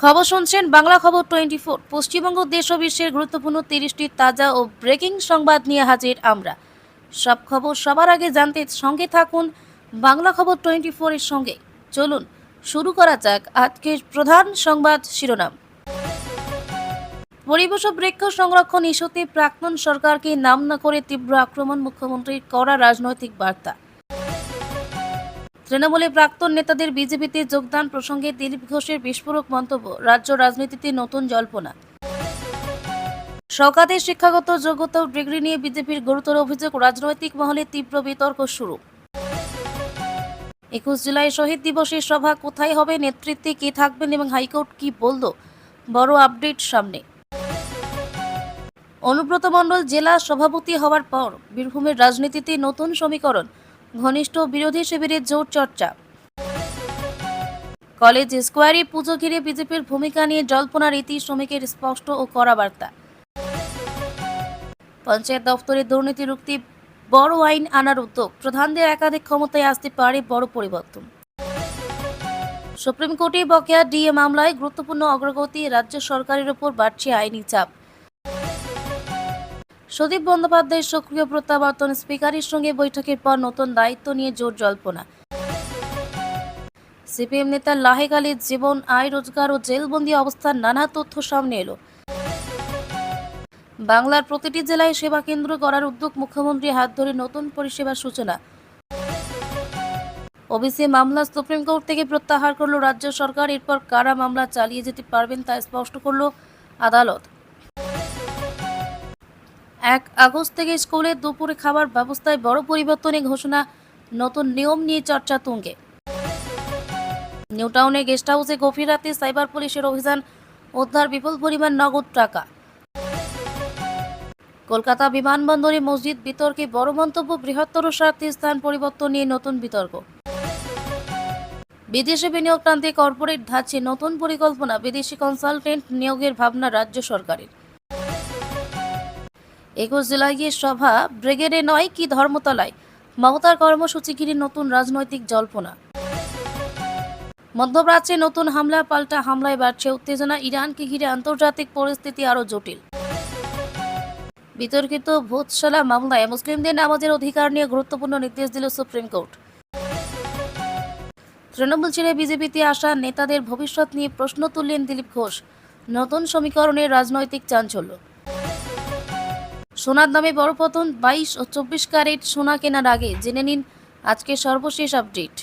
খবর শুনছেন বাংলা খবর 24। পশ্চিমবঙ্গ দেশ ও বিশ্বের গুরুত্বপূর্ণ 30টি তাজা ও ব্রেকিং সংবাদ নিয়ে হাজির আমরা। সব খবর সবার আগে জানতে সঙ্গে থাকুন বাংলা খবর 24 এর সঙ্গে। চলুন শুরু করা যাক আজকের প্রধান সংবাদ শিরোনাম। পরিবেশ ও বৃক্ষ সংরক্ষণ ইস্যুতে প্রাক্তন সরকারকে নাম না করে তীব্র আক্রমণ, মুখ্যমন্ত্রীর কড়া রাজনৈতিক বার্তা। তৃণমূলে প্রাক্তন নেতাদের বিজেপিতে যোগদান প্রসঙ্গে দিলীপ ঘোষের বিস্ফোরক মন্তব্য, রাজ্য রাজনীতিতে নতুন জল্পনা। শওকতের শিক্ষাগত যোগ্যতা ও ডিগ্রি নিয়ে বিজেপির গুরুতর অভিযোগ, রাজনৈতিক মহলে তীব্র বিতর্ক শুরু। 21 জুলাই শহীদ দিবসের সভা কোথায় হবে, নেতৃত্বে কে থাকবেন এবং হাইকোর্ট কি বলল, বড় আপডেট সামনে। অনুব্রত মণ্ডল জেলা সভাপতি হওয়ার পর বীরভূমের রাজনীতিতে নতুন সমীকরণ, ঘনিষ্ঠ বিরোধী শিবিরের জোর চর্চা। কলেজ স্কোয়ারে পুজো ঘিরে বিজেপির ভূমিকা নিয়ে জল্পনা, রীতি শ্রমিকের স্পষ্ট ও কড়া বার্তা। পঞ্চায়েত দফতরে দুর্নীতি রুখতে বড় আইন আনার উদ্যোগ, প্রধানদের একাধিক ক্ষমতায় আসতে পারে বড় পরিবর্তন। সুপ্রিম কোর্টে বকেয়া ডিএ মামলায় গুরুত্বপূর্ণ অগ্রগতি, রাজ্য সরকারের উপর বাড়ছে আইনি চাপ। সুদীপ বন্দ্যোপাধ্যায়ের সক্রিয় প্রত্যাবর্তন, স্পিকারের সঙ্গে বৈঠকের পর নতুন দায়িত্ব নিয়ে জোর জল্পনা। সিপিএম নেতা লাহেক আলীর জীবন, আয়, রোজগার ও জেলবন্দি অবস্থার নানা তথ্য সামনে এলো। বাংলার প্রতিটি জেলায় সেবা কেন্দ্র করার উদ্যোগ, মুখ্যমন্ত্রীর হাত ধরে নতুন পরিষেবার সূচনা। ওবিসি মামলা সুপ্রিম কোর্ট থেকে প্রত্যাহার করল রাজ্য সরকার, এরপর কারা মামলা চালিয়ে যেতে পারবেন তা স্পষ্ট করল আদালত। 1 আগস্ট থেকে স্কুলে দুপুরে খাবার ব্যবস্থায় বড় পরিবর্তনের ঘোষণা, নতুন নিয়ম নিয়ে চর্চা তুঙ্গে। নিউ টাউনে গেস্ট হাউসে গভীর রাতে সাইবার পুলিশের অভিযান, উদ্ধার বিপুল পরিমাণ নগদ টাকা। কলকাতা বিমানবন্দরে মসজিদ বিতর্কে বড় মন্তব্য, বৃহত্তর স্বার্থে স্থান পরিবর্তন নিয়ে নতুন বিতর্ক। বিদেশে বিনিয়োগ টানতে কর্পোরেট ধাঁচে নতুন পরিকল্পনা, বিদেশি কনসালটেন্ট নিয়োগের ভাবনা রাজ্য সরকারের। 21 জুলাইয়ের সভা ব্রিগেডে নয় কি ধর্মতলায়, মমতার কর্মসূচি ঘিরে নতুন রাজনৈতিক জল্পনা। মধ্যপ্রাচ্যে নতুন হামলা, পাল্টা হামলায় বাড়ছে উত্তেজনা, ইরানকে ঘিরে আন্তর্জাতিক পরিস্থিতি আরও জটিল। বিতর্কিত ভূতশালা মামলায় মুসলিমদের নামাজের অধিকার নিয়ে গুরুত্বপূর্ণ নির্দেশ দিল সুপ্রিম কোর্ট। তৃণমূল ছেড়ে বিজেপিতে আসা নেতাদের ভবিষ্যৎ নিয়ে প্রশ্ন তুললেন দিলীপ ঘোষ, নতুন সমীকরণের রাজনৈতিক চাঞ্চল্য। সোনার দামে বড় পতন, 22 ও 24 ক্যারেট সোনা কেনার আগে জেনে নিন আজকের সর্বশেষ আপডেট।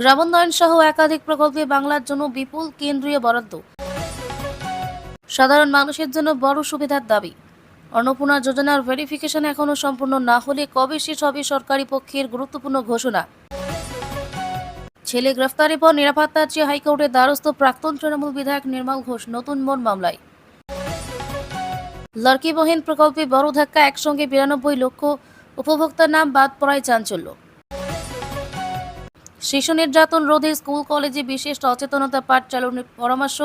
গ্রামোন্নয়ন সহ একাধিক প্রকল্পে বাংলার জন্য বিপুল কেন্দ্রীয় বরাদ্দ, সাধারণ মানুষের জন্য বড় সুবিধার দাবি। অন্নপূর্ণা যোজনার ভেরিফিকেশন এখনো সম্পূর্ণ না হলে কবে শেষ হবে, সরকারি পক্ষের গুরুত্বপূর্ণ ঘোষণা। ছেলে গ্রেফতারের পর নিরাপত্তার চেয়ে হাইকোর্টের দ্বারস্থ প্রাক্তন তৃণমূল বিধায়ক নির্মল ঘোষ, নতুন মোড় মামলায়। লড়কি বহিন প্রকল্পে বড় ধাক্কা, একসঙ্গে 92 লক্ষ উপভোক্তার নাম বাদ পড়ায় চাঞ্চল্য। শিশু নির্যাতন রোধে স্কুল কলেজে বিশেষ সচেতনতা পাঠ চালানোর পরামর্শ,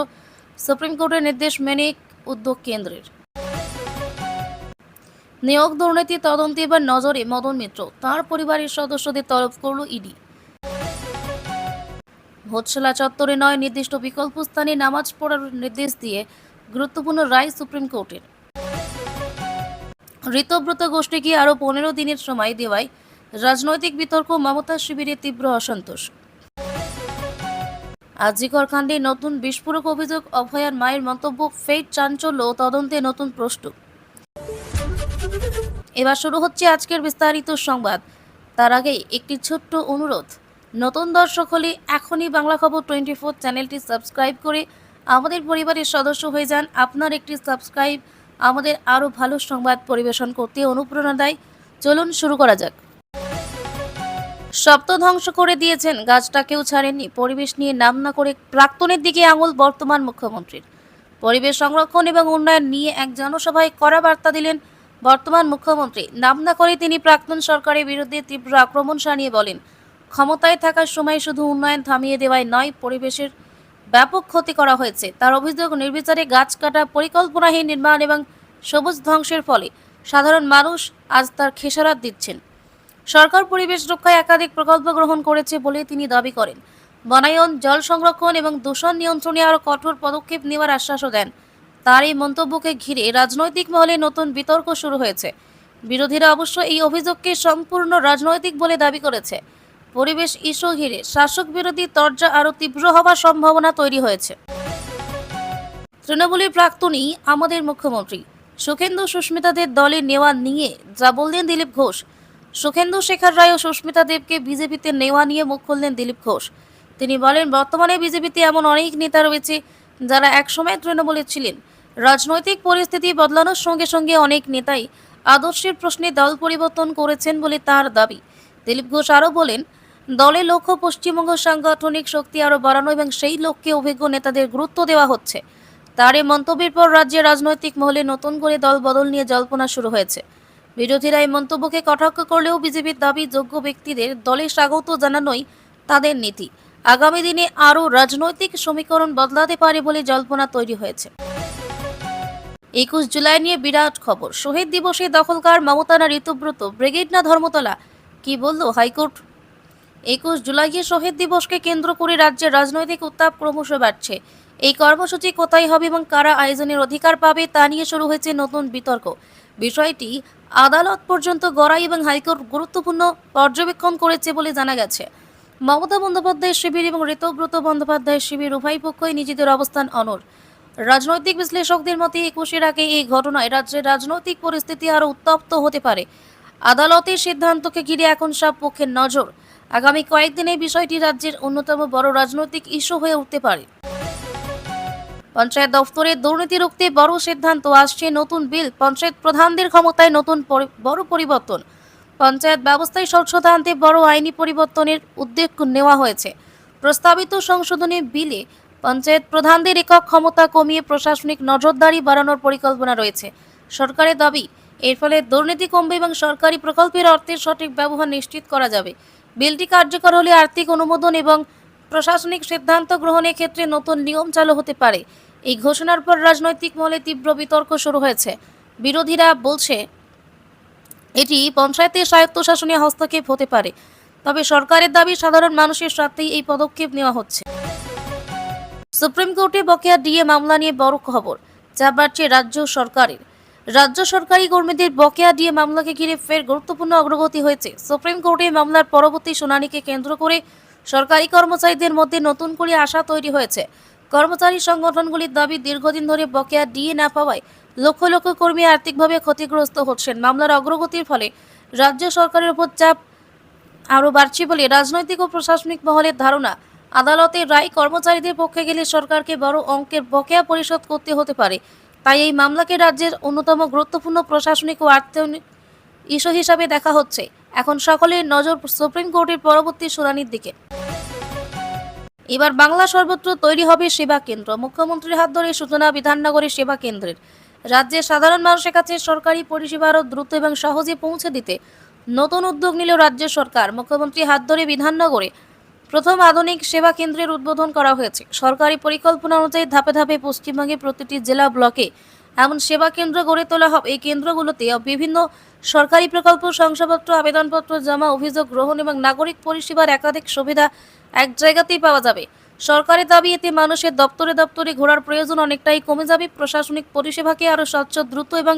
সুপ্রিম কোর্টের নির্দেশ মেনে উদ্যোগ কেন্দ্রের। নিয়োগ দুর্নীতি তদন্তে এবার নজরে মদন মিত্র, তাঁর পরিবারের সদস্যদের তলব করল ইডি। ভোটশালা চত্বরে নয়, নির্দিষ্ট বিকল্প স্থানে নামাজ পড়ার নির্দেশ দিয়ে গুরুত্বপূর্ণ রায় সুপ্রিম কোর্টের। ঋতব্রত গোষ্ঠীকে আরও 15 দিনের সময় দেওয়ায় রাজনৈতিক বিতর্ক, মমতার শিবিরে তীব্র অসন্তোষ। আজিকর কাণ্ডে নতুন বিস্ফোরক অভিযোগ, অভয়ার মায়ের মন্তব্য, ফের চাঞ্চল্য ও তদন্তে নতুন প্রশ্ন। এবার শুরু হচ্ছে আজকের বিস্তারিত সংবাদ। তার আগে একটি ছোট্ট অনুরোধ, নতুন দর্শক হলে এখনই বাংলা খবর 24 চ্যানেলটি সাবস্ক্রাইব করে আমাদের পরিবারের সদস্য হয়ে যান। আপনার একটি সাবস্ক্রাইব আমাদের আরও ভালো সংবাদ পরিবেশন করতে অনুপ্রেরণা দেয়। চলুন শুরু করা যাক। সপ্ত ধ্বংস করে দিয়েছেন, গাছটাকেও ছাড়েননি, পরিবেশ নিয়ে নাম না করে প্রাক্তনের দিকে আঙুল বর্তমান মুখ্যমন্ত্রীর। পরিবেশ সংরক্ষণ এবং উন্নয়ন নিয়ে এক জনসভায় কড়া বার্তা দিলেন বর্তমান মুখ্যমন্ত্রী। নাম না করে তিনি প্রাক্তন সরকারের বিরুদ্ধে তীব্র আক্রমণ শানিয়ে বলেন, ক্ষমতায় থাকার সময় শুধু উন্নয়ন থামিয়ে দেওয়ায় নয়, পরিবেশের ব্যাপক ক্ষতি করা হয়েছে। তার অভিযোগ, নির্বিচারে গাছ কাটা, পরিকল্পনাহীন নির্মাণ এবং সবুজ ধ্বংসের ফলে সাধারণ মানুষ আজ তার খেসারত দিচ্ছেন। সরকার পরিবেশ রক্ষায় একাধিক প্রকল্প গ্রহণ করেছে বলে তিনি দাবি করেন। বনায়ন, জল সংরক্ষণ এবং দূষণ নিয়ন্ত্রণে আরও কঠোর পদক্ষেপ নেওয়ার আশ্বাসও দেন। তার এই মন্তব্যকে ঘিরে রাজনৈতিক মহলে নতুন বিতর্ক শুরু হয়েছে। বিরোধীরা অবশ্য এই অভিযোগকে সম্পূর্ণ রাজনৈতিক বলে দাবি করেছে। পরিবেশ ইস্যু ঘিরে শাসক বিরোধী তরজা আরও তীব্র হওয়ার সম্ভাবনা তৈরি হয়েছে। তৃণমূলের প্রাক্তনী আমাদের মুখ্যমন্ত্রী সুখেন্দু সুস্মিতাদের দলে নেওয়া নিয়ে যা বললেন দিলীপ ঘোষ। সুখেন্দু শেখর রায় ও সুস্মিতা দেবকে বিজেপিতে নেওয়া নিয়ে মুখ খুললেন দিলীপ ঘোষ। তিনি বলেন, বর্তমানে বিজেপিতে এমন অনেক নেতা রয়েছে যারা একসময় তৃণমূলে ছিলেন। রাজনৈতিক পরিস্থিতি বদলানোর সঙ্গে সঙ্গে অনেক নেতাই আদর্শের প্রশ্নে দল পরিবর্তন করেছেন বলে তার দাবি। দিলীপ ঘোষ আরও বলেন, দলের লক্ষ্য পশ্চিমবঙ্গ সাংগঠনিক শক্তি আরও বাড়ানো এবং সেই লক্ষ্যে অভিজ্ঞ নেতাদের গুরুত্ব দেওয়া হচ্ছে। তার এই মন্তব্যের পর রাজ্যের রাজনৈতিক মহলে নতুন করে দল বদল নিয়ে জল্পনা শুরু হয়েছে। বিরোধীরা এই মন্তব্যকে কটাক্ষ করলেও বিজেপির দাবি, যোগ্য ব্যক্তিদের দলে স্বাগত জানানোই তাদের নীতি। আগামী দিনে আরও রাজনৈতিক সমীকরণ বদলাতে পারে বলে জল্পনা তৈরি হয়েছে। 21 জুলাই নিয়ে বিরাট খবর। শহীদ দিবসে দখলকার মমতা না ঋতুব্রত, ব্রিগেড না ধর্মতলা, কি বলল হাইকোর্ট। 21 জুলাইয়ে শহীদ দিবসকে কেন্দ্র করে রাজ্যের রাজনৈতিক উত্তাপ ক্রমশ বাড়ছে। এই কর্মসূচি কোথায় হবে এবং কারা আয়োজনের অধিকার পাবে তা নিয়ে শুরু হয়েছে নতুন বিতর্ক। বিষয়টি আদালত পর্যন্ত গড়াই এবং হাইকোর্ট গুরুত্বপূর্ণ পর্যবেক্ষণ করেছে বলে জানা গেছে। মমতা বন্দ্যোপাধ্যায়ের শিবির এবং ঋতব্রত বন্দ্যোপাধ্যায়ের শিবির উভয় পক্ষই নিজেদের অবস্থান অনড়। রাজনৈতিক বিশ্লেষকদের মতে 21-এর আগে এই ঘটনায় রাজ্যের রাজনৈতিক পরিস্থিতি আরও উত্তপ্ত হতে পারে। আদালতের সিদ্ধান্তকে ঘিরে এখন সব পক্ষের নজর। আগামী কয়েকদিনে বিষয়টি রাজ্যের অন্যতম বড় রাজনৈতিক ইস্যু হয়ে উঠতে পারে। পঞ্চায়েত দফতরে দুর্নীতি রুখতে বড় সিদ্ধান্ত, আসছে নতুন বিল। পঞ্চায়েত প্রধানদের ক্ষমতায় নতুন বড় পরিবর্তন। পঞ্চায়েত ব্যবস্থায় স্বচ্ছতা আনতে বড় আইনি পরিবর্তনের উদ্যোগ নেওয়া হয়েছে। প্রস্তাবিত সংশোধনী বিলে পঞ্চায়েত প্রধানদের একক ক্ষমতা কমিয়ে প্রশাসনিক নজরদারি বাড়ানোর পরিকল্পনা রয়েছে। সরকারের দাবি, এর ফলে দুর্নীতি কমবে এবং সরকারি প্রকল্পের অর্থের সঠিক ব্যবহার নিশ্চিত করা যাবে। বিলটি কার্যকর হলে আর্থিক অনুমোদন এবং প্রশাসনিক সিদ্ধান্ত গ্রহণের ক্ষেত্রে নতুন নিয়ম চালু হতে পারে। এই ঘোষণার পর রাজনৈতিক মহলে তীব্র বিতর্ক শুরু হয়েছে। বিরোধীরা বলছে এটি পঞ্চায়েতের স্বায়ত্তশাসনে হস্তক্ষেপ হতে পারে, তবে সরকারের দাবি সাধারণ মানুষের স্বার্থেই এই পদক্ষেপ নেওয়া হচ্ছে। সুপ্রিম কোর্টে বকেয়া ডিএ মামলা নিয়ে বড় খবর, যা বাড়ছে রাজ্য সরকারের। রাজ্য সরকারি কর্মীদের বকেয়া ডিএ মামলাকে ঘিরে ফের গুরুত্বপূর্ণ অগ্রগতি হয়েছে। সুপ্রিম কোর্টে মামলার পরবর্তী শুনানিকে কেন্দ্র করে সরকারি কর্মচারীদের মধ্যে নতুন করে আশা তৈরি হয়েছে। কর্মচারী সংগঠনগুলির দাবি, দীর্ঘদিন ধরে বকেয়া ডিএ না পাওয়ায় লক্ষ লক্ষ কর্মী আর্থিকভাবে ক্ষতিগ্রস্ত হচ্ছেন। মামলার অগ্রগতির ফলে রাজ্য সরকারের উপর চাপ আরও বাড়ছে বলে রাজনৈতিক ও প্রশাসনিক মহলের ধারণা। আদালতের রায় কর্মচারীদের পক্ষে গেলে সরকারকে বড় অঙ্কের বকেয়া পরিশোধ করতে হতে পারে। তাই এই মামলাকে রাজ্যের অন্যতম গুরুত্বপূর্ণ প্রশাসনিক ও আর্থিক ইস্যু হিসাবে দেখা হচ্ছে। এখন সকলের নজর সুপ্রিম কোর্টের পরবর্তী শুনানির দিকে। এবার বাংলা সর্বত্র তৈরি হবে সেবা কেন্দ্র। মুখ্যমন্ত্রীর হাত ধরে সূচনা বিধাননগরের সেবা কেন্দ্রের। রাজ্যের সাধারণ মানুষের কাছে সরকারি পরিষেবা আরও দ্রুত এবং সহজে পৌঁছে দিতে নতুন উদ্যোগ নিল রাজ্য সরকার। মুখ্যমন্ত্রীর হাত ধরে বিধাননগরে প্রথম আধুনিক সেবা কেন্দ্রের উদ্বোধন করা হয়েছে। সরকারি পরিকল্পনা অনুযায়ী ধাপে ধাপে পশ্চিমবঙ্গের প্রতিটি জেলা ব্লকে এমন সেবা কেন্দ্র গড়ে তোলা হবে। এই কেন্দ্রগুলোতে বিভিন্ন সরকারি প্রকল্প, শংসাপত্র, আবেদনপত্র জমা, অভিযোগ গ্রহণ এবং নাগরিক পরিষেবার একাধিক সুবিধা এক জায়গাতেই পাওয়া যাবে। সরকারের দাবি, এতে মানুষের দপ্তরে দপ্তরে ঘোরার প্রয়োজন অনেকটাই কমে যাবে। প্রশাসনিক পরিষেবাকে আরও স্বচ্ছ, দ্রুত এবং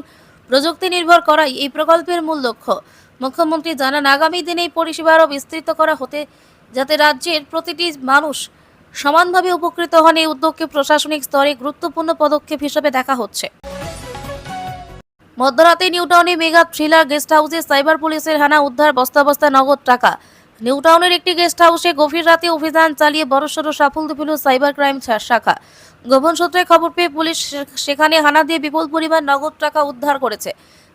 প্রযুক্তি নির্ভর করাই এই প্রকল্পের মূল লক্ষ্য। মুখ্যমন্ত্রী জানান, আগামী দিনে এই পরিষেবা আরও বিস্তৃত করা হতে যাতে রাজ্যের প্রতিটি মানুষ সমানভাবে উপকৃত হন, এই উদ্যোগকে প্রশাসনিক স্তরে গুরুত্বপূর্ণ পদক্ষেপ হিসেবে দেখা হচ্ছে। মধ্যরাতে নিউটাউনে মেগা থ্রিলার গেস্ট হাউসে সাইবার পুলিশের হানা, উদ্ধার বস্তা বস্তা নগদ টাকা। নিউটাউনের একটি গেস্ট হাউসে গভীর রাতে অভিযান চালিয়ে বড়সড় সাফল্য পেল সাইবার ক্রাইম শাখা। গোপন সূত্রে খবর পেয়ে পুলিশ সেখানে হানা দিয়ে বিপুল পরিমাণ নগদ টাকা উদ্ধার করেছে।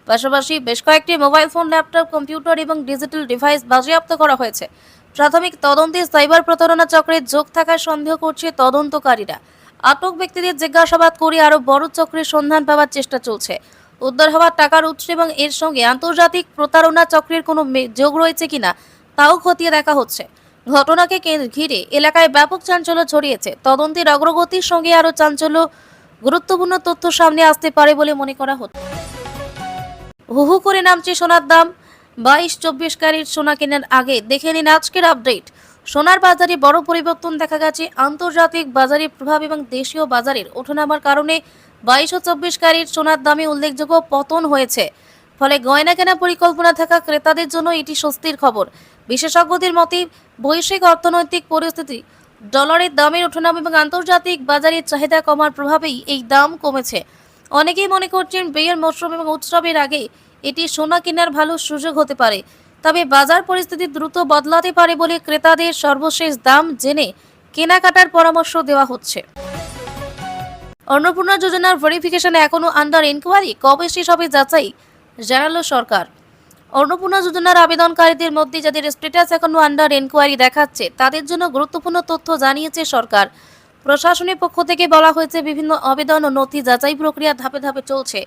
পাশাপাশি বেশ কয়েকটি মোবাইল ফোন, ল্যাপটপ, কম্পিউটার এবং ডিজিটাল ডিভাইস বাজেয়াপ্ত করা হয়েছে। প্রাথমিক তদন্তে সাইবার প্রতারণা চক্রে যোগ থাকার সন্দেহ করছে তদন্তকারীরা। আটক ব্যক্তিদের জিজ্ঞাসাবাদ করে আরও বড় চক্রের সন্ধান পাওয়ার চেষ্টা চলছে। উদ্ধার হওয়া টাকার উৎস এবং এর সঙ্গে আন্তর্জাতিক প্রতারণা চক্রের কোনো যোগ রয়েছে কিনা তাও খতিয়ে দেখা হচ্ছে। ঘটনাকে ঘিরে এলাকায় ব্যাপক চাঞ্চল্য ছড়িয়েছে। তদন্তের অগ্রগতির সঙ্গে আরও গুরুত্বপূর্ণ তথ্য সামনে আসতে পারে বলে মনে করা হচ্ছে। হু করে নামছে সোনার দাম। 22-24 ক্যারেট সোনা কেনার আগে দেখে নিন আজকের আপডেট। সোনার বাজারে বড় পরিবর্তন দেখা গেছে। আন্তর্জাতিক বাজারের প্রভাব এবং দেশীয় বাজারের ওঠানামার কারণে 22 ও 24 ক্যারেট সোনার দামে উল্লেখযোগ্য পতন হয়েছে। ফলে গয়না কেনা পরিকল্পনা থাকা ক্রেতাদের জন্য এটি স্বস্তির খবর। বিশেষজ্ঞদের মতে বৈশ্বিক অর্থনৈতিক পরিস্থিতি, ডলারের দামের ওঠানামা এবং আন্তর্জাতিক বাজারের চাহিদা কমার প্রভাবেই এই দাম কমেছে। অনেকেই মনে করছেন বিয়ের মৌসুম এবং উৎসবের আগে এটি সোনা কেনার ভালো সুযোগ হতে পারে। তবে বাজার পরিস্থিতি দ্রুত বদলাতে পারে বলে ক্রেতাদের সর্বশেষ দাম জেনে কেনাকাটার পরামর্শ দেওয়া হচ্ছে। অন্নপূর্ণা যোজনার ভেরিফিকেশন এখনো আন্ডার ইনকোয়ারি, কবে শেষ হবে যাচাই, জানালো সরকার। অন্নপূর্ণা যোজনার আবেদনকারীদের মধ্যে যাদের স্ট্যাটাস এখনো আন্ডার ইনকোয়ারি দেখাচ্ছে তাদের জন্য গুরুত্বপূর্ণ তথ্য জানিয়েছে সরকার। প্রশাসনের পক্ষ থেকে বলা হয়েছে, বিভিন্ন আবেদন ও নথি যাচাই প্রক্রিয়া ধাপে ধাপে চলছে।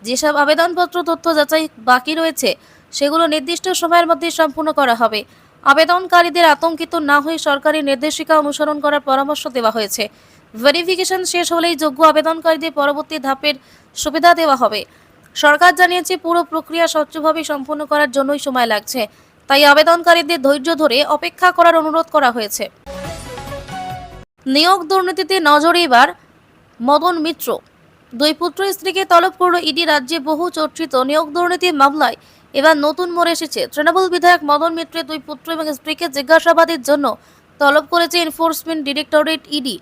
যেসব আবেদনপত্র তথ্য যাচাই বাকি রয়েছে সেগুলো নির্দিষ্ট সময়ের মধ্যে সম্পূর্ণ করা হবে। আবেদনকারীদের আতঙ্কিত না হয়ে সরকারি নির্দেশিকা অনুসরণ করার পরামর্শ দেওয়া হয়েছে। ভেরিফিকেশন শেষ হলেই যোগ্য আবেদনকারীদের পরবর্তী ধাপের সুবিধা দেওয়া হবে। সরকার জানিয়েছে, পুরো প্রক্রিয়া স্বচ্ছভাবে সম্পন্ন করার জন্যই সময় লাগছে, তাই আবেদনকারীদের ধৈর্য ধরে অপেক্ষা করার অনুরোধ করা হয়েছে। নিয়োগ দুর্নীতিতে নজরে এবার মদন মিত্র। দুই পুত্র স্ত্রীকে তলব করল ইডি। রাজ্যে বহু চর্চিত নিয়োগ দুর্নীতির মামলায় এবার নতুন মোড় এসেছে। তৃণমূল বিধায়ক মদন মিত্রের দুই পুত্র এবং স্ত্রীকে জিজ্ঞাসাবাদের জন্য তলব করেছে এনফোর্সমেন্ট ডিরেক্টরেট ইডি।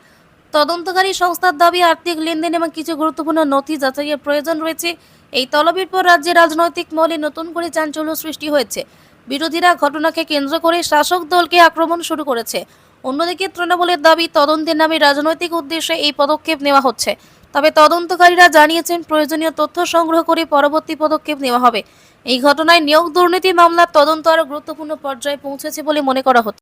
তদন্তকারী সংস্থার দাবি, আর্থিক লেনদেন এবং কিছু গুরুত্বপূর্ণ নথি যাচাইয়ের প্রয়োজন রয়েছে। এই তলবের পর রাজ্যের রাজনৈতিক মহলে নতুন করে চাঞ্চল্য সৃষ্টি হয়েছে। বিরোধীরা ঘটনাকে কেন্দ্র করে শাসক দলকে আক্রমণ শুরু করেছে। অন্যদিকে তৃণমূলের দাবি, তদন্তের নামে রাজনৈতিক উদ্দেশ্যে এই পদক্ষেপ নেওয়া হচ্ছে। তবে তদন্তকারীরা জানিয়েছেন, প্রয়োজনীয় তথ্য সংগ্রহ করে পরবর্তী পদক্ষেপ নেওয়া হবে। এই ঘটনায় নিয়োগ দুর্নীতি মামলার তদন্ত আরও গুরুত্বপূর্ণ পর্যায়ে পৌঁছেছে বলে মনে করা হচ্ছে।